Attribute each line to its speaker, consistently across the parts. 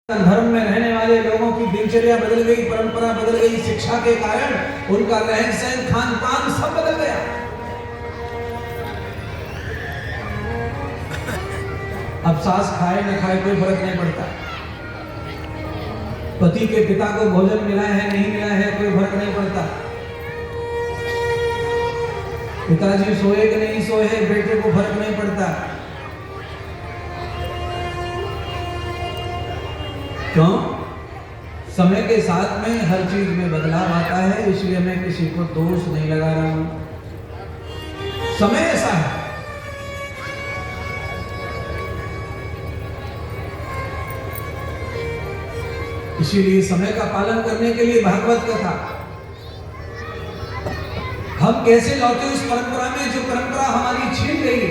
Speaker 1: धर्म में रहने वाले लोगों की दिनचर्या बदल गई, परंपरा बदल गई। शिक्षा के कारण उनका रहन सहन, खान पान सब बदल गया। अब सास खाए न खाए कोई फर्क नहीं पड़ता। पति के पिता को भोजन मिला है नहीं मिला है कोई फर्क नहीं पड़ता। पिताजी सोए कि नहीं सोए बेटे को फर्क नहीं पड़ता। क्यों? समय के साथ में हर चीज में बदलाव आता है, इसलिए मैं किसी को दोष नहीं लगा रहा हूं। समय ऐसा है। इसीलिए समय का पालन करने के लिए भागवत कथा। हम कैसे लौटे उस परंपरा में जो परंपरा हमारी छीन गई।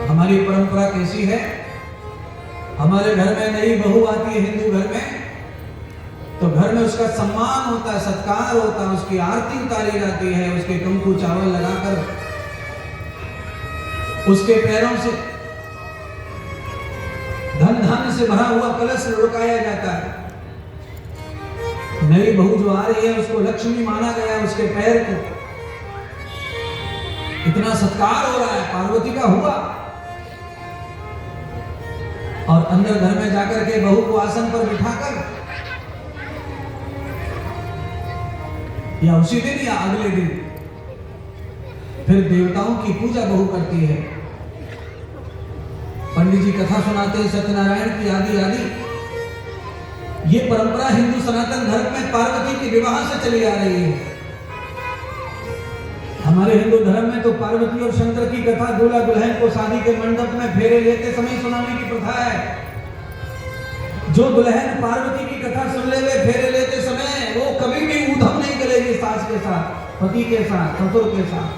Speaker 1: हमारी परंपरा कैसी है? हमारे घर में नई बहू आती है हिंदू घर में, तो घर में उसका सम्मान होता है, सत्कार होता है, उसकी आरती उतारी जाती है, उसके कुमकुम चावल लगाकर उसके पैरों से धन धान्य से भरा हुआ कलश लुढ़काया जाता है। नई बहू जो आ रही है उसको लक्ष्मी माना गया, उसके पैर को इतना सत्कार हो रहा है, पार्वती का हुआ। और अंदर घर में जाकर के बहू को आसन पर बिठाकर या उसी दिन या अगले दिन फिर देवताओं की पूजा बहू करती है। पंडित जी कथा सुनाते हैं सत्यनारायण की आदि आदि। ये परंपरा हिंदू सनातन धर्म में पार्वती के विवाह से चली आ रही है। हमारे हिंदू धर्म में तो पार्वती और शंकर की कथा दूल्हा दुल्हन को शादी के मंडप में फेरे लेते समय सुनाने की प्रथा है। जो दुल्हन पार्वती की कथा सुन ले फेरे लेते समय वो कभी भी ऊधम नहीं करेगी सास के साथ, पति के साथ, ससुर के साथ।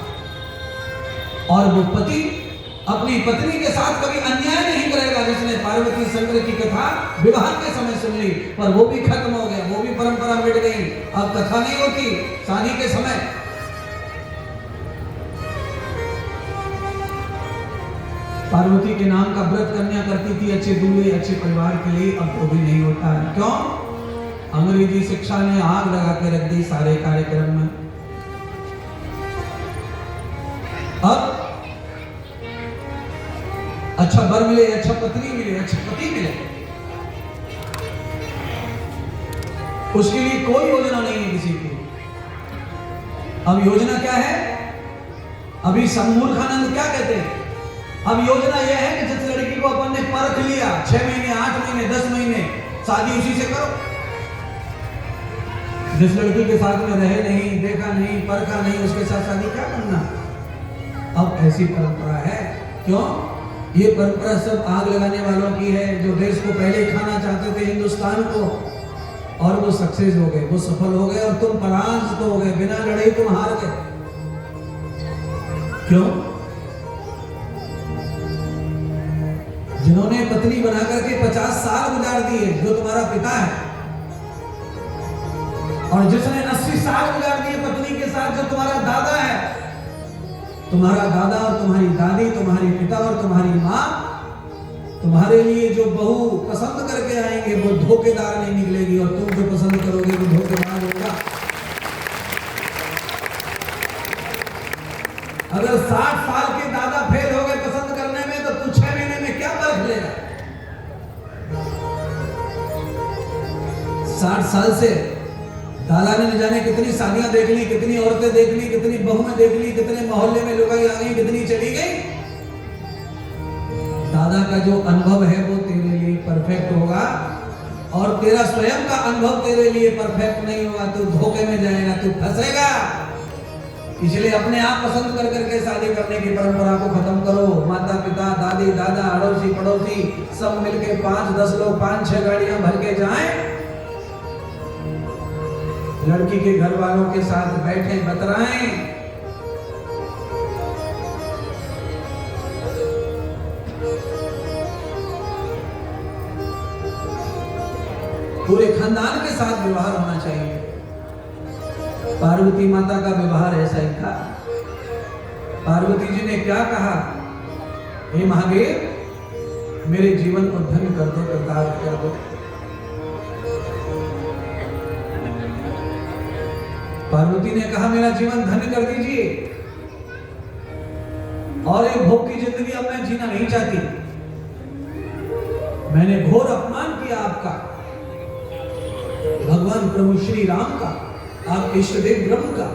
Speaker 1: और वो पति अपनी पत्नी के साथ कभी अन्याय नहीं करेगा। जिसने पार्वती शंकर की कथा विवाह के समय सुन ली, पर वो भी खत्म हो गया, वो भी परंपरा मिट गई। अब कथा नहीं होती शादी के समय। पार्वती के नाम का व्रत कन्या करती थी अच्छे दूल्हे अच्छे परिवार के लिए, अब वो भी नहीं होता है। क्यों? अंग्रेजी शिक्षा ने आग लगा के रख दी सारे कार्यक्रम में। अब अच्छा वर मिले, अच्छा पत्नी मिले, अच्छा पति मिले, उसके लिए कोई योजना नहीं है किसी की। अब योजना क्या है? अभी मूर्खानंद क्या कहते हैं? अब योजना यह है कि जिस लड़की को अपन ने परख लिया 6 महीने 8 महीने 10 महीने, शादी उसी से करो। जिस लड़की के साथ में रहे नहीं, देखा नहीं, परखा नहीं, उसके साथ शादी क्या करना? अब ऐसी परंपरा है। क्यों? ये परंपरा सब आग लगाने वालों की है, जो देश को पहले खाना चाहते थे हिंदुस्तान को, और वो सक्सेस हो गए, वो सफल हो गए, और तुम पराजित हो गए। बिना लड़ाई तुम हार गए। क्यों? जिन्होंने पत्नी बना करके 50 साल गुजार दिए, जो तुम्हारा पिता है, और जिसने 80 साल गुजार दिए पत्नी के साथ, जो तुम्हारा दादा है। तुम्हारा दादा और तुम्हारी दादी, तुम्हारी पिता और तुम्हारी माँ, तुम्हारे लिए जो बहू पसंद करके आएंगे वो धोखेदार नहीं निकलेगी, और तुम जो पसंद करोगे वो धोखेबाज होगा। अगर 60 साल के दादा फेल हो गए पसंद करने में, तो तू 6 महीने में क्या परख लेगा? 60 साल से दादा ने न जाने कितनी शादियां देख ली, कितनी औरतें देख ली, कितनी बहुएं देख ली, कितने मोहल्ले में लुगाई आ गई, कितनी चली गई। दादा का जो अनुभव है वो तेरे लिए परफेक्ट होगा, और तेरा स्वयं का अनुभव तेरे लिए परफेक्ट नहीं होगा। तू धोखे में जाएगा, तू फंसेगा। इसलिए अपने आप पसंद कर करके शादी करने की परंपरा को खत्म करो। माता पिता, दादी दादा, अड़ोसी पड़ोसी सब मिलके 5-10 लोग 5-6 गाड़ियां भर के जाएं, लड़की के घर वालों के साथ बैठे बतराएं। पूरे खानदान के साथ व्यवहार होना चाहिए। पार्वती माता का व्यवहार ऐसा ही था। पार्वती जी ने क्या कहा? हे महादेव मेरे जीवन को धन्य कर दो, कृतार्थ कर दो। पार्वती ने कहा मेरा जीवन धन्य कर दीजिए और एक भोग की जिंदगी अब मैं जीना नहीं चाहती। मैंने घोर अपमान किया आपका, भगवान प्रभु श्री राम का, आपके इष्ट देव ब्रह्म का।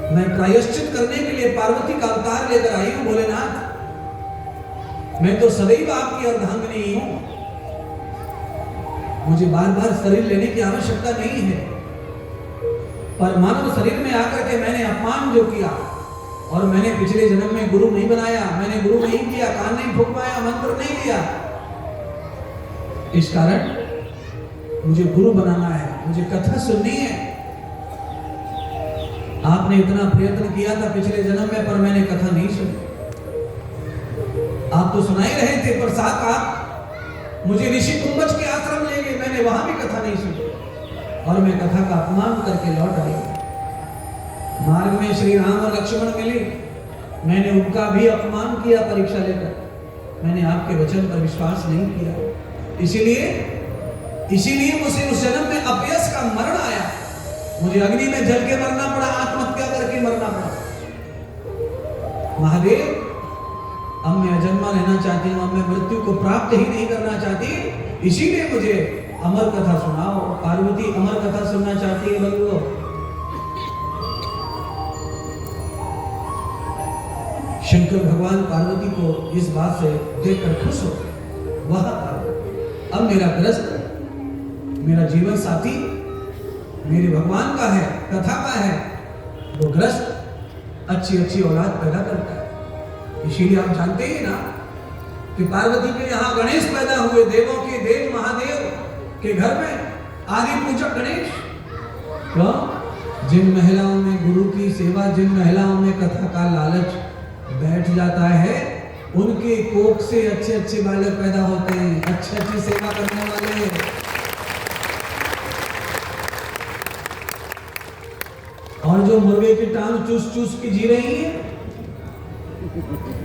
Speaker 1: मैं प्रायश्चित करने के लिए पार्वती का अवतार लेकर आई हूं भोलेनाथ। मैं तो सदैव आपकी अर्धांगिनी ही हूं, मुझे बार बार शरीर लेने की आवश्यकता नहीं है। पर मानव शरीर में आकर के मैंने अपमान जो किया, और मैंने पिछले जन्म में गुरु नहीं बनाया, मैंने गुरु नहीं किया, कान नहीं फुकवाया, मंत्र नहीं लिया। इस कारण मुझे गुरु बनाना है, मुझे कथा सुननी है। आपने इतना प्रयत्न किया था पिछले जन्म में, पर मैंने कथा नहीं सुनी। आप तो सुनाई रहे थे, पर साथ आप मुझे ऋषि कुंभज के आश्रम ले गए, मैंने वहां भी कथा नहीं सुनी और मैं कथा का अपमान करके लौट आई। मार्ग में श्री राम और लक्ष्मण मिले, मैंने उनका भी अपमान किया परीक्षा लेकर। मैंने आपके वचन पर विश्वास नहीं किया, इसीलिए मुझे उस जन्म में अपयश का मरण आया। मुझे अग्नि में जल के मरना पड़ा, आत्महत्या करके मरना पड़ा। महादेव अब मैं अजन्मा रहना चाहती हूँ, अब मैं मृत्यु को प्राप्त ही नहीं करना चाहती, इसीलिए मुझे अमर कथा सुनाओ। पार्वती अमर कथा सुनना चाहती है बंधुओं। शंकर भगवान पार्वती को इस बात से देखकर खुश हो। वह अब मेरा ग्रस्त, मेरा जीवन साथी मेरे भगवान का है, कथा का है, वो ग्रस्त अच्छी अच्छी औलाद पैदा करता है। इसीलिए आप जानते ही ना कि पार्वती के यहाँ गणेश पैदा हुए, देवों के देव महादेव के घर में आदि पूजक गणेश। क्यों? जिन महिलाओं में गुरु की सेवा, जिन महिलाओं में कथा का लालच बैठ जाता है, उनके कोख से अच्छे अच्छे बालक पैदा होते हैं, अच्छी सेवा करने वाले। और जो मुर्गे की टांग चूस चूस के जी रही है,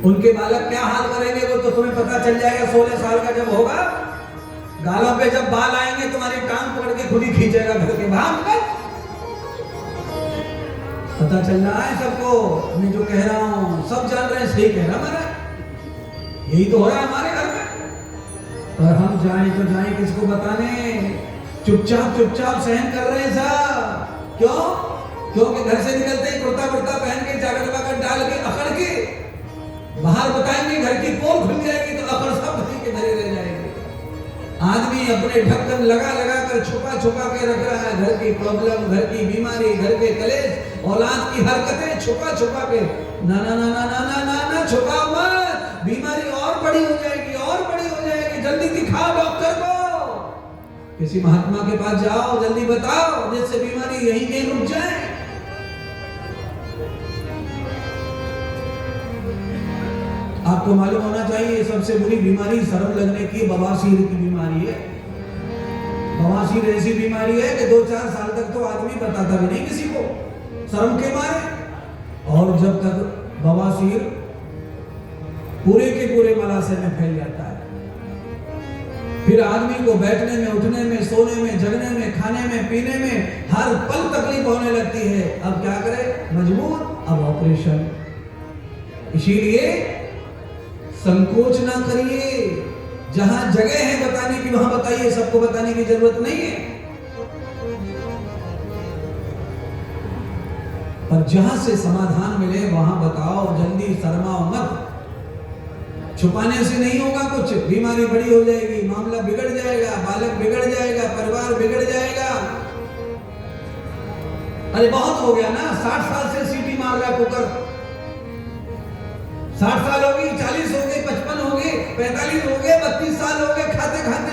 Speaker 1: उनके बालक क्या हाल करेंगे वो तो तुम्हें पता चल जाएगा। 16 साल का जब होगा, गालों पे जब बाल आएंगे तुम्हारी टांग पकड़ के खुद ही खींचेगा घर के बाहर। पता चल रहा है सबको, मैं जो कह रहा हूं सब जान रहे हैं, सही कह रहा हमारा, यही तो हो रहा है हमारे घर में। पर हम जाए तो जाए किसको बताने, चुपचाप सहन कर रहे हैं सब। क्यों? क्योंकि घर से निकलते ही कुर्ता कुर्ता पहन के, चादर वादर डाल के, अकड़ के बाहर बताएंगे, घर की पोल खुल जाएगी तो अकड़ सब धरी के धरे रह जाएंगे। आदमी अपने ढक्कन लगा कर छुपा के रख रहा है, घर की प्रॉब्लम, घर की बीमारी, घर के कलेश, औलाद की हरकतें छुपा के। ना ना ना ना ना ना ना, छुपाओ मत, बीमारी और बड़ी हो जाएगी, जल्दी दिखाओ डॉक्टर को, किसी महात्मा के पास जाओ, जल्दी बताओ, जिससे बीमारी यहीं कहीं रुक जाए। आपको मालूम होना चाहिए सबसे बुरी बीमारी शर्म लगने की बवासीर की बीमारी है। बवासीर ऐसी बीमारी है कि 2-4 साल तक तो आदमी बताता भी नहीं किसी को, शर्म के मारे। और जब तक बवासीर पूरे के पूरे मलाशय में फैल जाता है, फिर आदमी को बैठने में, उठने में, सोने में, जगने में, खाने में, पीने में हर पल तकलीफ होने लगती है। अब क्या करे, मजबूर, अब ऑपरेशन। इसीलिए संकोच ना करिए, जहां जगह है बताने की वहां बताइए, सबको बताने की जरूरत नहीं है। पर जहां से समाधान मिले वहां बताओ, जल्दी शर्माओ मत। छुपाने से नहीं होगा कुछ, बीमारी बड़ी हो जाएगी, मामला बिगड़ जाएगा, बालक बिगड़ जाएगा, परिवार बिगड़ जाएगा। अरे बहुत हो गया ना, 60 साल से सीटी मार रहा कुकर, 60 साल हो गई, 40 हो गए, 55 हो गए, 45 हो गए, 32 साल हो गए, खाते खाते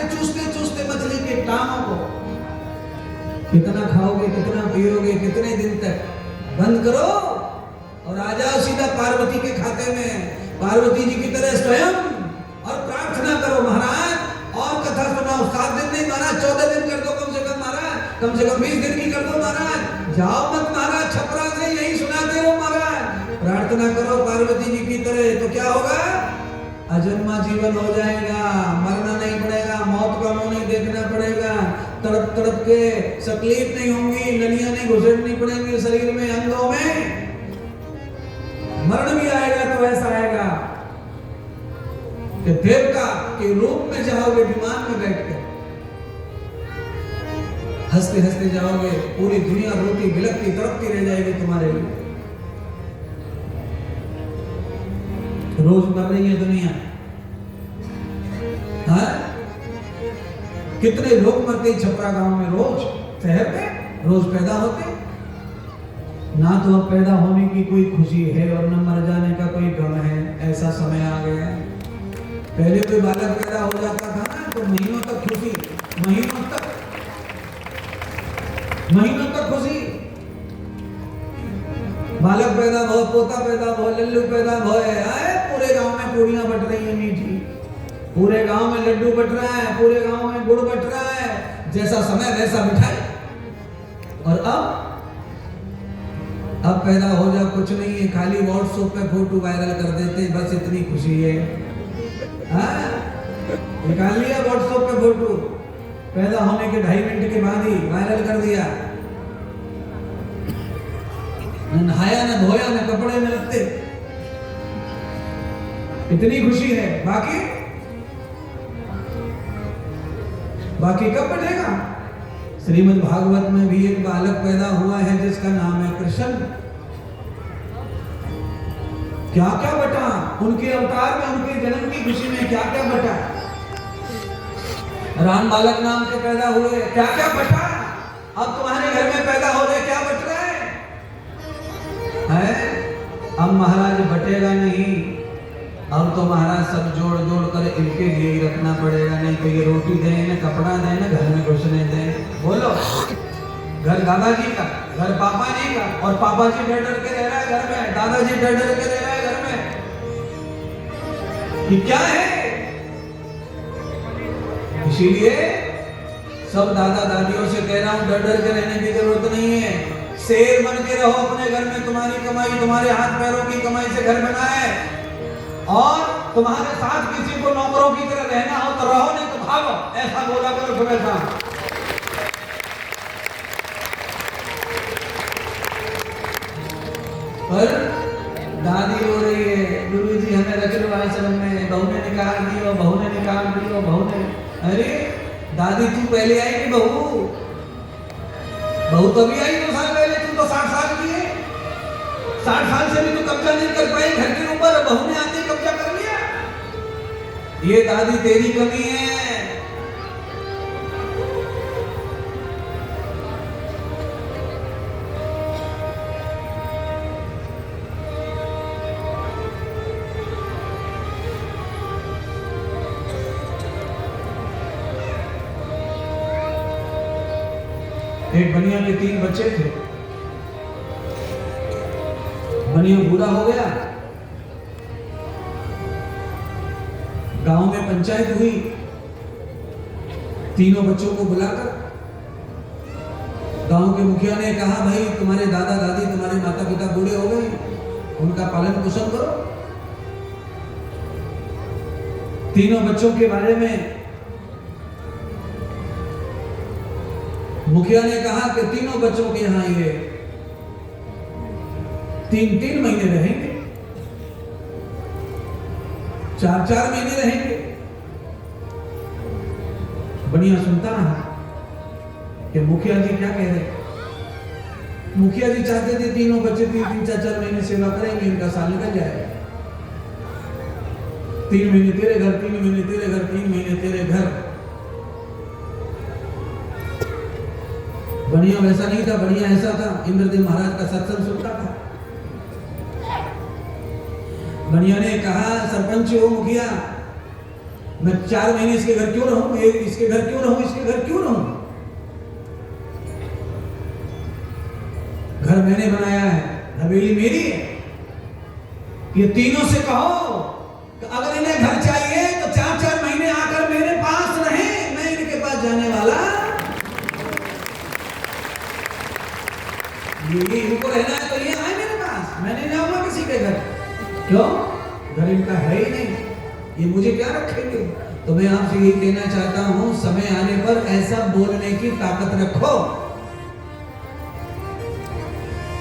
Speaker 1: चूसते मछली के टांगों को। कितना खाओगे, कितना पियोगे, कितने दिन तक? बंद करो और आ जाओ सीधा पार्वती के खाते में, पार्वती जी की तरह स्वयं, और प्रार्थना करो महाराज और कथा सुनाओ। 7 दिन नहीं महाराज, 14 दिन कर दो कम से कम महाराज, कम से कम 20 दिन की कर दो महाराज। जाओ मत महाराज, छपरा से यही सुनाते हो महाराज। प्रार्थना अजन्मा जीवन हो जाएगा, मरना नहीं पड़ेगा, मौत का मुंह नहीं देखना पड़ेगा, तड़प तड़प के तकलीफ नहीं होंगी, नलियां नहीं घुसेड़नी पड़ेंगी शरीर में, अंगों में। मरण भी आएगा तो ऐसा आएगा कि देवता के रूप में जाओगे, विमान में बैठकर हंसते हंसते जाओगे, पूरी दुनिया रोती बिलखती तड़पती रह जाएगी तुम्हारे लिए। रोज मर रही है दुनिया, हाँ? कितने लोग मरते छपरा गांव में रोज, शहर में रोज पैदा होते। ना तो अब पैदा होने की कोई खुशी है और न मर जाने का कोई गम है, ऐसा समय आ गया है। पहले कोई बालक पैदा हो जाता था ना तो महीनों तक खुशी, महीनों तक खुशी। बालक पैदा हो, पोता पैदा हो, लल्लू पैदा हो, पूरे गांव में पूड़ियां बट रही है मीठी, पूरे गांव में लड्डू बट रहा है, पूरे गांव में गुड़ बट रहा है, जैसा समय वैसा मिठाई। और अब पैदा हो जा कुछ नहीं है, खाली व्हाट्सएप पे फोटो वायरल कर देते, बस इतनी खुशी है। निकाल लिया व्हाट्सएप पे फोटो, पैदा होने के 2.5 मिनट के बाद ही वायरल कर दिया। न नहाया न धोया न कपड़े न लगते, इतनी खुशी है। बाकी कब बटेगा? श्रीमद् भागवत में भी एक बालक पैदा हुआ है जिसका नाम है कृष्ण। क्या क्या बटा उनके अवतार में, उनके जन्म की खुशी में, क्या क्या बटा। राम बालक नाम के पैदा हुए, क्या क्या बटा। अब तुम्हारे घर में पैदा हो रहे, क्या बट रहा है? अब महाराज बटेगा नहीं, अब तो महाराज सब जोड़ जोड़ कर इनके लिए ही रखना पड़ेगा, नहीं तो ये रोटी दें न कपड़ा दें न घर में घुसने दें। बोलो, घर दादाजी का, घर पापा जी का, और पापा जी डर डर के रह रहा है घर में, दादाजी डर डर के रह रहा है घर में। ये क्या है? इसीलिए सब दादा दादियों से कह रहा हूं, डर डर के रहने की जरूरत नहीं है। शेर बन के रहो अपने घर में, तुम्हारी कमाई, तुम्हारे हाथ पैरों की कमाई से घर बना है, और तुम्हारे साथ किसी को नौकरों की तरह रहना हो तो रहो, नहीं तो भागो, ऐसा बोला करो सुबह शाम। पर दादी हो रही है, गुरु जी हमें रख लो आश्रम में, बहू ने निकाल दियो, बहू ने निकाल दियो, बहू ने। अरे दादी तू पहले आई कि बहू? बहू तभी आई 2 साल पहले, तू तो 60 साल की है। 60 साल से भी तू कब्जा नहीं कर पाई घर के ऊपर, बहू ने आते कब्जा कर लिया। ये दादी तेरी कमी है। एक बनिया के 3 बच्चे थे। बनिया बूढ़ा हो गया, गांव में पंचायत हुई, तीनों बच्चों को बुलाकर गांव के मुखिया ने कहा, भाई तुम्हारे दादा दादी, तुम्हारे माता पिता बूढ़े हो गए, उनका पालन पोषण करो। तीनों बच्चों के बारे में मुखिया ने कहा कि तीनों बच्चों के यहां ये 3-3 महीने रहेंगे, 4-4 महीने रहेंगे। बढ़िया सुनता रहा कि मुखिया जी क्या कह रहे। मुखिया जी चाहते थे तीनों बच्चे 3-3, 4-4 महीने सेवा करेंगे, इनका साल निकल जाएगा। 3 महीने तेरे घर, 3 महीने तेरे घर, 3 महीने तेरे घर। बढ़िया वैसा नहीं था, बढ़िया ऐसा था, इंद्रदेव महाराज का सत्संग सुनता था। बढ़िया ने कहा, सरपंच हो मुखिया, मैं 4 महीने इसके घर क्यों रहूं, इसके घर क्यों रहूं, इसके घर क्यों रहूं? घर मैंने बनाया है, हवेली मेरी है। ये तीनों से कहो कि अगर इन्हें घर चाहिए तो 4-4 महीने आकर मेरे पास रहे, मैं इनके पास जाने वाला। ये इनको रहना है तो ये आए मेरे पास, मैं नहीं जाऊंगा किसी के घर। क्यों? घर इनका है ही नहीं। ये मुझे क्या रखेंगे? तो मैं आपसे यही कहना चाहता हूं, समय आने पर ऐसा बोलने की ताकत रखो,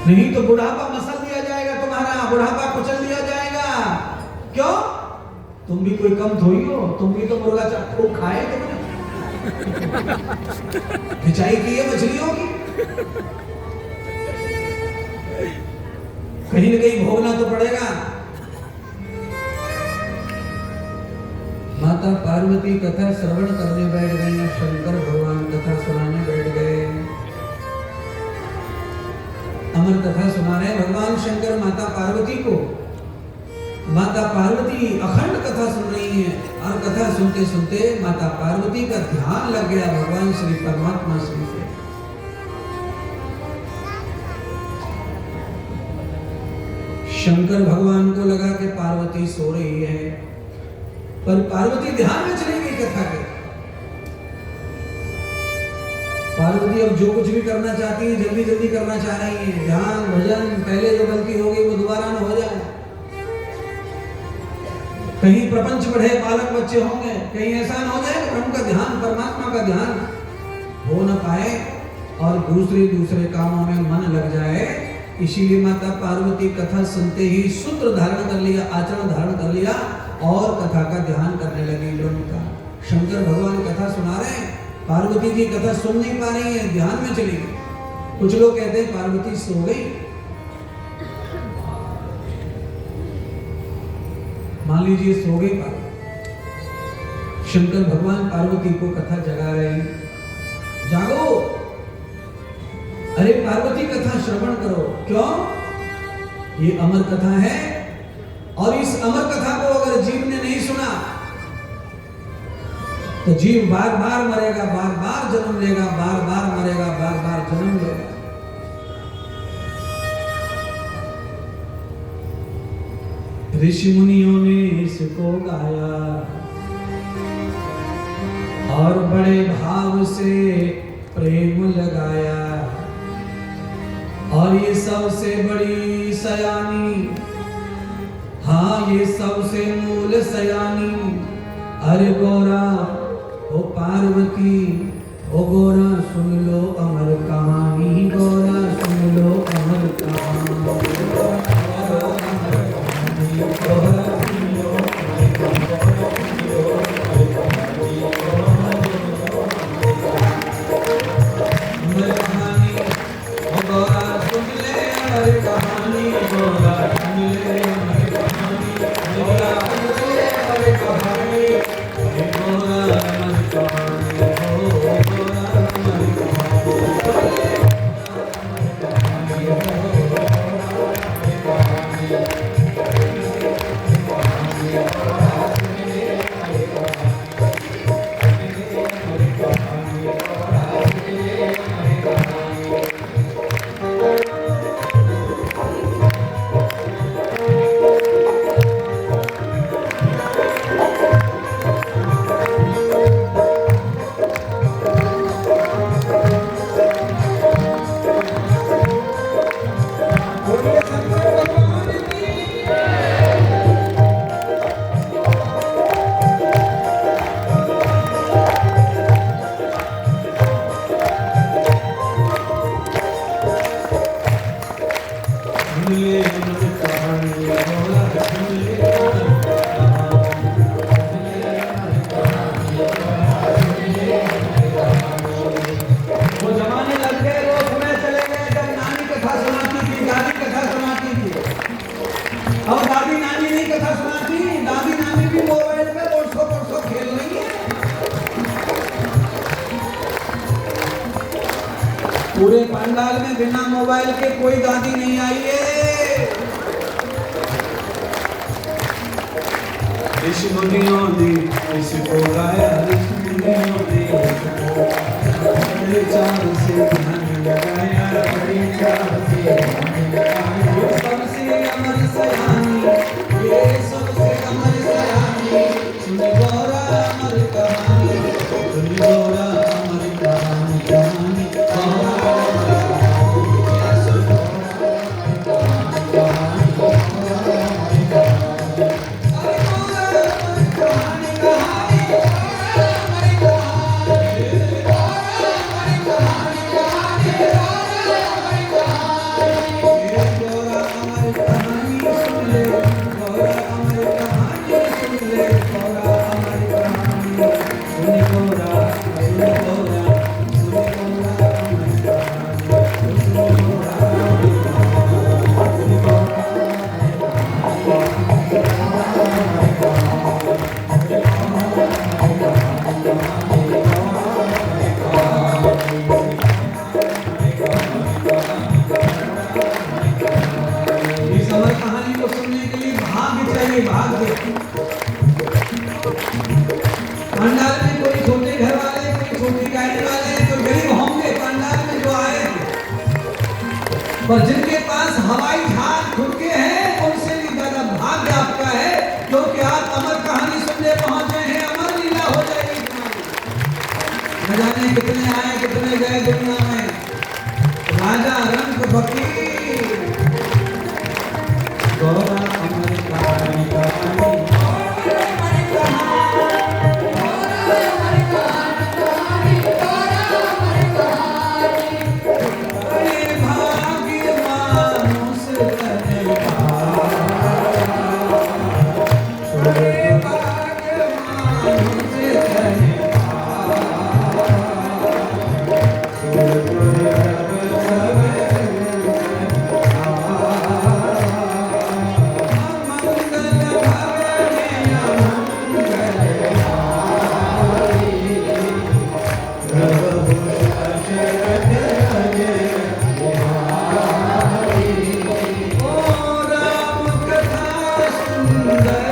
Speaker 1: नहीं तो बुढ़ापा मसल दिया जाएगा तुम्हारा, बुढ़ापा कुचल दिया जाएगा। क्यों? तुम भी कोई कम थोड़ी हो, तुम भी तो मुर्गा चाकू खाए तुमने, खिंचाई की है मछलियों की, कहीं न कहीं भोगना तो पड़ेगा। माता पार्वती कथा श्रवण करने बैठ गई, शंकर भगवान कथा सुनाने बैठ गए। अमर कथा सुना रहे भगवान शंकर माता पार्वती को। माता पार्वती अखंड कथा सुन रही है और कथा सुनते सुनते माता पार्वती का ध्यान लग गया भगवान श्री परमात्मा श्री से। शंकर भगवान को लगा कि पार्वती सो रही है, पर पार्वती ध्यान में चली गई कथा के। पार्वती अब जो कुछ भी करना चाहती है जल्दी जल्दी करना चाह रही है, ध्यान भजन, पहले जो गलती हो गई वो दोबारा न हो जाए, कहीं प्रपंच बढ़े, बालक बच्चे होंगे, कहीं ऐसा न हो जाए ब्रह्म का ध्यान, परमात्मा का ध्यान हो न पाए और दूसरे कामों में मन लग जाए। इसीलिए माता पार्वती कथा सुनते ही सूत्र धारण कर लिया, आचरण धारण कर लिया और कथा का ध्यान करने लगी ब्रह्म का। शंकर भगवान कथा सुना रहे हैं, पार्वती जी कथा सुन नहीं पा रही है, ध्यान में चली गई। कुछ लोग कहते हैं पार्वती सो गई, मान लीजिए सो गई पार्वती। शंकर भगवान पार्वती को कथा जगा रहे हैं, जागो, अरे पार्वती कथा श्रवण करो। क्यों? ये अमर कथा है और इस अमर कथा को अगर जीव ने नहीं सुना तो जीव बार बार मरेगा, बार बार जन्म लेगा, बार बार मरेगा, बार बार जन्म लेगा। ऋषि मुनियों ने इसको गाया और बड़े भाव से प्रेम लगाया, और ये सबसे बड़ी सयानी, हाँ ये सबसे मूल सयानी, अरे गोरा ओ पार्वती, ओ गोरा सुन लो अमर कहानी, गोरा सुन लो अमर कहानी, गोरा सुन लो अमर कहानी, ओ गोरा सुन ले अमर कहानी, गोरा सुन ले अमर कहानी, गोरा सुन ले अमर कहानी, गोरा अमर कहानी, गोरा अमर पूरे पंडाल में बिना मोबाइल के कोई दादी नहीं आई है। ऋषि मुनियों ने इसको गाया, ऋषि मुनियों ने बड़े चाव से ध्यान लगाया, बड़े चाव से ध्यान लगाया। ये सबसे अमर सयानी, ये सबसे अमर सयानी, सुन गौरा अमर कहानी, सुन गौरा अमर कहानी, कहानी गौरा अमर कहानी, जाएंगे भाग्य। पंडाल में कोई छोटे घर वाले, कोई छोटी गाड़ी वाले, कोई गरीब होंगे पंडाल में जो आए, पर जिनके पास हवाई जहाज खुद के हैं उनसे भी ज्यादा भाग्य आपका है, क्योंकि आप अमर कहानी सुनने पहुंचे हैं। अमर लीला हो जाएगी तुम्हारी। न जाने कितने आए कितने गए दुनिया में। राजा रंग फकीर गौरा अमर कहानी कहानी सुंदर